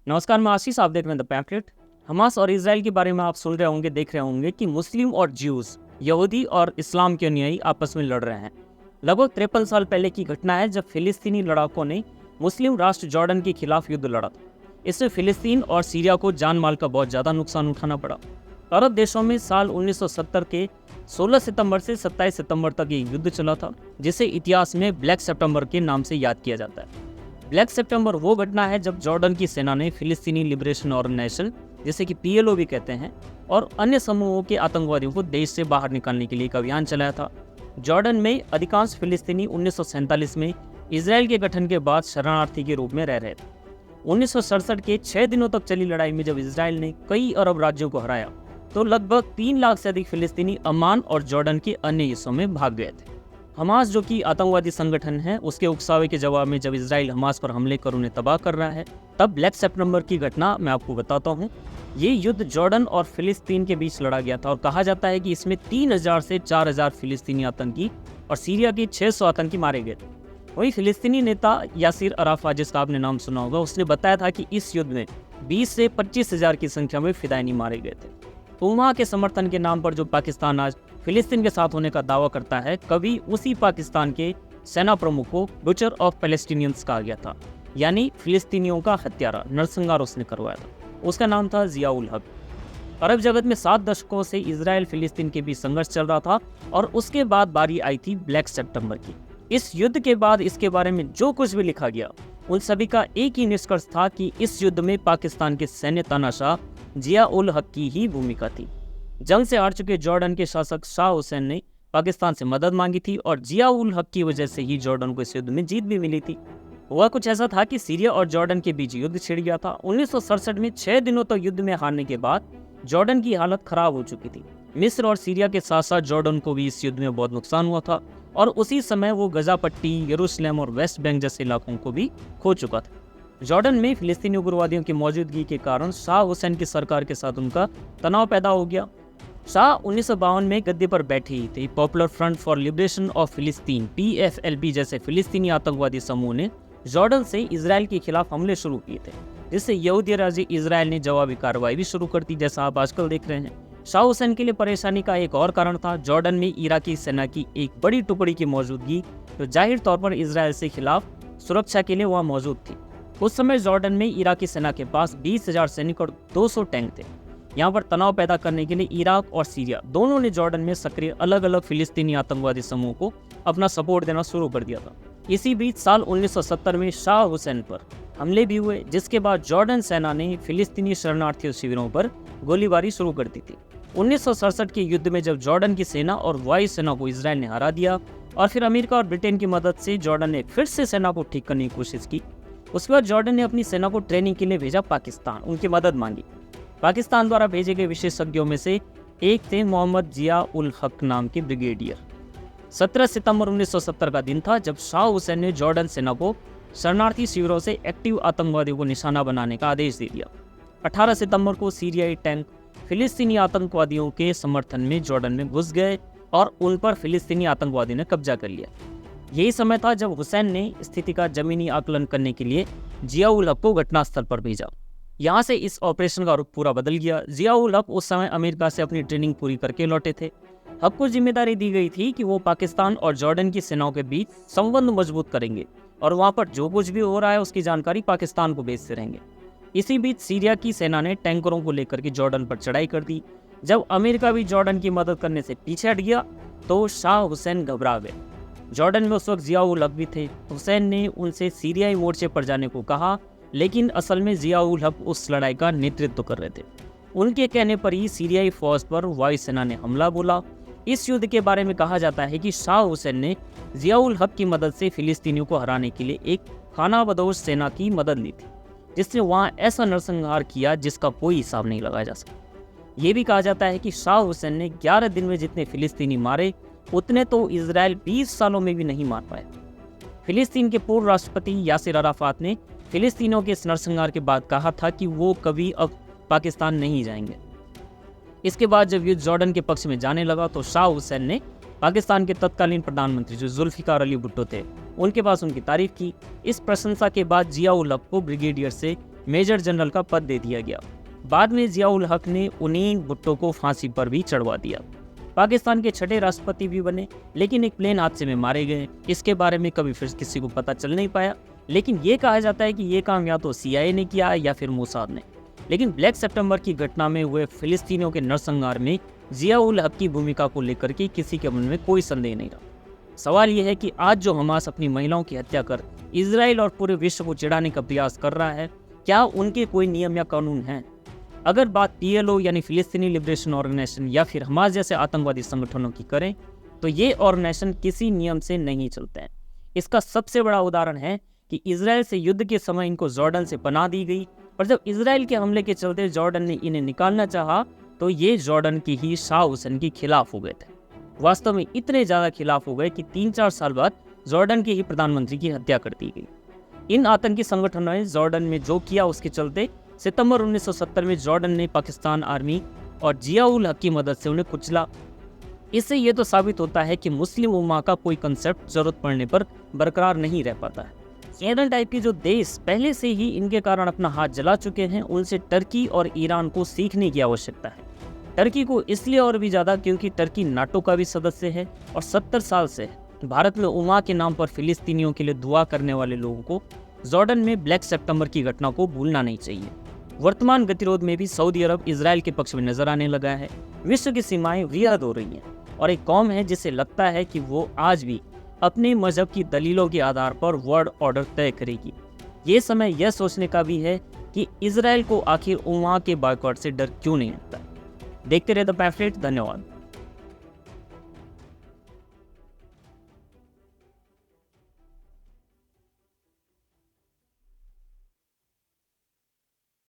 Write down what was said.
नमस्कार, मैं आशीष। आप देख रहे हैं द पैम्फलेट। हमास और इसराइल के बारे में आप सुन रहे होंगे, देख रहे होंगे कि मुस्लिम और ज्यूज, यहूदी और इस्लाम के अनुयायी आपस में लड़ रहे हैं। लगभग 53 साल पहले की घटना है जब फिलिस्तीनी लड़ाकों ने मुस्लिम राष्ट्र जॉर्डन के खिलाफ युद्ध लड़ा था। इससे फिलिस्तीन और सीरिया को जान माल का बहुत ज़्यादा नुकसान उठाना पड़ा। अरब देशों में साल 1970 के 16 सितंबर से 27 सितंबर तक ये युद्ध चला था, जिसे इतिहास में ब्लैक सितंबर के नाम से याद किया जाता है। ब्लैक सितंबर वो घटना है जब जॉर्डन की सेना ने फिलिस्तीनी लिबरेशन ऑर्गेनाइजेशन, जिसे कि PLO भी कहते हैं, और अन्य समूहों के आतंकवादियों को देश से बाहर निकालने के लिए एक अभियान चलाया था। जॉर्डन में अधिकांश फिलिस्तीनी 1947 में इसराइल के गठन के बाद शरणार्थी के रूप में रह रहे थे। 1967 के 6 दिनों तक चली लड़ाई में जब इसराइल ने कई अरब राज्यों को हराया तो लगभग 3 लाख से अधिक फिलिस्तीनी अम्मान और जॉर्डन के अन्य हिस्सों में भाग गए थे। हमास, जो कि आतंकवादी संगठन है, उसके उकसावे के जवाब में जब इसराइल हमास पर हमले कर उन्हें तबाह कर रहा है, तब ब्लैक सितंबर की घटना मैं आपको बताता हूँ। ये युद्ध जॉर्डन और फिलिस्तीन के बीच लड़ा गया था और कहा जाता है कि इसमें 3000 से 4000 फिलिस्तीनी आतंकी और सीरिया के 600 आतंकी मारे गए थे। वहीं फिलिस्तीनी नेता यासिर अराफात, जिसका आपने नाम सुना होगा, उसने बताया था कि इस युद्ध में 20 से 25,000 की संख्या में फिदायनी मारे गए थे। उमा के समर्थन के नाम पर जो पाकिस्तान आज फिलिस्तीन के साथ होने का दावा करता है, कभी उसी पाकिस्तान के सेना प्रमुख को बुचर ऑफ पैलेस्टीनियंस कहा गया था, यानी फिलिस्तीनियों का हत्यारा। नरसंहार उसने करवाया था। उसका नाम था जियाउल हक। अरब जगत में 7 दशकों से इसराइल फिलिस्तीन के बीच संघर्ष चल रहा था और उसके बाद बारी आई थी ब्लैक सितंबर की। इस युद्ध के बाद इसके बारे में जो कुछ भी लिखा गया, उन सभी का एक ही निष्कर्ष था कि इस युद्ध में पाकिस्तान के सैन्य तानाशाह जियाउल हक की ही भूमिका थी। जंग से हार चुके जॉर्डन के शासक शाह हुसैन ने पाकिस्तान से मदद मांगी थी और जियाउल हक की वजह से ही जॉर्डन को इस युद्ध में जीत भी मिली थी। हुआ कुछ ऐसा था कि सीरिया और जॉर्डन के बीच युद्ध छिड़ गया था। 1967 में 6 दिनों तक युद्ध में हारने के बाद जॉर्डन की हालत खराब हो चुकी थी। मिस्र और सीरिया के साथ साथ जॉर्डन को भी इस युद्ध में बहुत नुकसान हुआ था और उसी समय वो गजा पट्टी, यरूशलेम और वेस्ट बैंक जैसे इलाकों को भी खो चुका था। जॉर्डन में फिलिस्तीनी उग्रवादियों की मौजूदगी के कारण शाह हुसैन की सरकार के साथ उनका तनाव पैदा हो गया। शाह 1952 में गद्दी पर बैठे ही थे। Popular front for liberation of फिलिस्तीन PFLP जैसे फिलिस्तीनी आतंकवादी समूह ने जॉर्डन से इसराइल के खिलाफ हमले शुरू किए थे, जिससे यहूदी राज्य इसराइल ने जवाबी कार्रवाई भी शुरू कर दी, जैसा आप आजकल देख रहे हैं। शाह हुसैन के लिए परेशानी का एक और कारण था जॉर्डन में इराकी सेना की एक बड़ी टुकड़ी की मौजूदगी, जो जाहिर तौर पर इसराइल से खिलाफ सुरक्षा के लिए वहाँ मौजूद थी। उस समय जॉर्डन में इराकी सेना के पास 20,000 सैनिक और 200 टैंक थे। यहाँ पर तनाव पैदा करने के लिए इराक और सीरिया दोनों ने जॉर्डन में सक्रिय अलग अलग फिलिस्तीनी आतंकवादी समूह को अपना सपोर्ट देना शुरू कर दिया था। इसी बीच साल 1970 में शाह हुसैन पर हमले भी हुए, जिसके बाद जॉर्डन सेना ने फिलिस्तीनी शरणार्थी शिविरों पर गोलीबारी शुरू कर दी थी। 1967 के युद्ध में जब जॉर्डन की सेना और वायु सेना को इसराइल ने हरा दिया और फिर अमेरिका और ब्रिटेन की मदद से जॉर्डन ने फिर से सेना को ठीक करने की कोशिश की। उसके बाद जॉर्डन ने अपनी सेना को ट्रेनिंग के लिए भेजा पाकिस्तान, उनकी मदद मांगी। पाकिस्तान द्वारा भेजे गए विशेषज्ञों में से एक थे मोहम्मद जियाउल हक नाम के ब्रिगेडियर। 17 सितंबर 1970 का दिन था जब शाह हुसैन ने जॉर्डन सेना को शरणार्थी शिविरों से एक्टिव आतंकवादियों को निशाना बनाने का आदेश दे दिया। 18 सितंबर को सीरियाई टैंक फिलिस्तीनी आतंकवादियों के समर्थन में जॉर्डन में घुस गए और उन पर फिलिस्तीनी आतंकवादियों ने कब्जा कर लिया। यही समय था जब हुसैन ने स्थिति का जमीनी आकलन करने के लिए जियाउल हक को घटनास्थल पर भेजा। यहाँ से इस ऑपरेशन का रुख पूरा बदल गया। जियाउल हक उस समय अमेरिका से अपनी ट्रेनिंग पूरी करके लौटे थे। हक को जिम्मेदारी दी गई थी कि वो पाकिस्तान और जॉर्डन की सेनाओं के बीच संबंध मजबूत करेंगे और वहाँ पर जो कुछ भी हो रहा है उसकी जानकारी पाकिस्तान को भेजते रहेंगे। इसी बीच सीरिया की सेना ने टैंकरों को लेकर के जॉर्डन पर चढ़ाई कर दी। जब अमेरिका भी जॉर्डन की मदद करने से पीछे हट गया तो शाह हुसैन घबरा गए। जॉर्डन में उस वक्त जियाउल हक भी थे। हुसैन ने उनसे सीरियाई मोर्चे पर जाने को कहा, लेकिन असल में जियाउल हक उस लड़ाई का नेतृत्व कर रहे थे। उनके कहने पर ही सीरियाई फौज पर वायुसेना ने हमला बोला। इस युद्ध के बारे में कहा जाता है कि शाह हुसैन ने जियाउल हक की मदद से फिलिस्तीनियों को हराने के लिए एक खानाबदोश सेना की मदद ली थी, जिसने वहाँ ऐसा नरसंहार किया जिसका कोई हिसाब नहीं लगाया जा सकता। ये भी कहा जाता है कि शाह हुसैन ने 11 दिन में जितने फिलिस्तीनी मारे उतने तो इसराइल 20 सालों में भी नहीं मार पाए। फिलिस्तीन के पूर्व राष्ट्रपति यासिर अराफात ने फिलिस्तीनियों के इस नरसंहार के बाद कहा था कि वो कभी अब पाकिस्तान नहीं जाएंगे। इसके बाद जब युद्ध जॉर्डन के पक्ष में जाने लगा तो शाह हुसैन ने पाकिस्तान के तत्कालीन प्रधानमंत्री जो जुल्फिकार अली भुट्टो थे, उनके पास उनकी तारीफ की। इस प्रशंसा के बाद जियाउल हक को ब्रिगेडियर से मेजर जनरल का पद दे दिया गया। बाद में जियाउल हक ने उन्हीं भुट्टो को फांसी पर भी चढ़वा दिया। पाकिस्तान के छठे राष्ट्रपति भी बने, लेकिन एक प्लेन हादसे में मारे गए। इसके बारे में कभी फिर किसी को पता चल नहीं पाया, लेकिन ये कहा जाता है कि ये काम या तो CIA ने किया या फिर मोसाद ने। लेकिन ब्लैक सितंबर की घटना में हुए फिलिस्तीनियों के नरसंहार में जियाउल हक की भूमिका को लेकर के किसी के मन में कोई संदेह नहीं रहा। सवाल यह है कि आज जो हमास अपनी महिलाओं की हत्या कर इजराइल और पूरे विश्व को चिढ़ाने का प्रयास कर रहा है, क्या उनके कोई नियम या कानून हैं? अगर बात PLO यानी फिलिस्तीनी लिबरेशन ऑर्गेनाइजेशन या फिर हमास जैसे आतंकवादी संगठनों की करें, तो ये ऑर्गेनाइजेशन किसी नियम से नहीं चलते हैं। इसका सबसे बड़ा उदाहरण है कि इजराइल से युद्ध के समय इनको जॉर्डन से पनाह दी गई, और जब इजराइल के हमले के चलते जॉर्डन ने इन्हें निकालना चाहा तो ये जॉर्डन की ही शाह हुसैन के खिलाफ हो गए थे। वास्तव में इतने ज़्यादा खिलाफ हो गए कि 3-4 साल बाद जॉर्डन के ही प्रधानमंत्री की हत्या कर दी गई। इन आतंकी संगठनों ने जॉर्डन में जो किया, उसके चलते सितंबर 1970 में जॉर्डन ने पाकिस्तान आर्मी और जियाउल हक की मदद से उन्हें कुचला। इससे यह तो साबित होता है कि मुस्लिम उम्मा का कोई कंसेप्ट जरूरत पड़ने पर बरकरार नहीं रह पाता है। ईरान टाइप के जो देश पहले से ही इनके कारण अपना हाथ जला चुके हैं, उनसे टर्की और ईरान को सीखने की आवश्यकता है। टर्की को इसलिए और भी ज़्यादा क्योंकि टर्की नाटो का भी सदस्य है और 70 साल से भारत में उम्मा के नाम पर फिलिस्तीनियों के लिए दुआ करने वाले लोगों को जॉर्डन में ब्लैक सितंबर की घटना को भूलना नहीं चाहिए। वर्तमान गतिरोध में भी सऊदी अरब इजराइल के पक्ष में नजर आने लगा है। विश्व की सीमाएं वृहद हो रही हैं और एक कौम है जिसे लगता है कि वो आज भी अपने मजहब की दलीलों के आधार पर वर्ल्ड ऑर्डर तय करेगी। ये समय यह सोचने का भी है कि इजराइल को आखिर उम्मा के बॉयकॉट से डर क्यों नहीं लगता। देखते रहे द पैम्फलेट। धन्यवाद।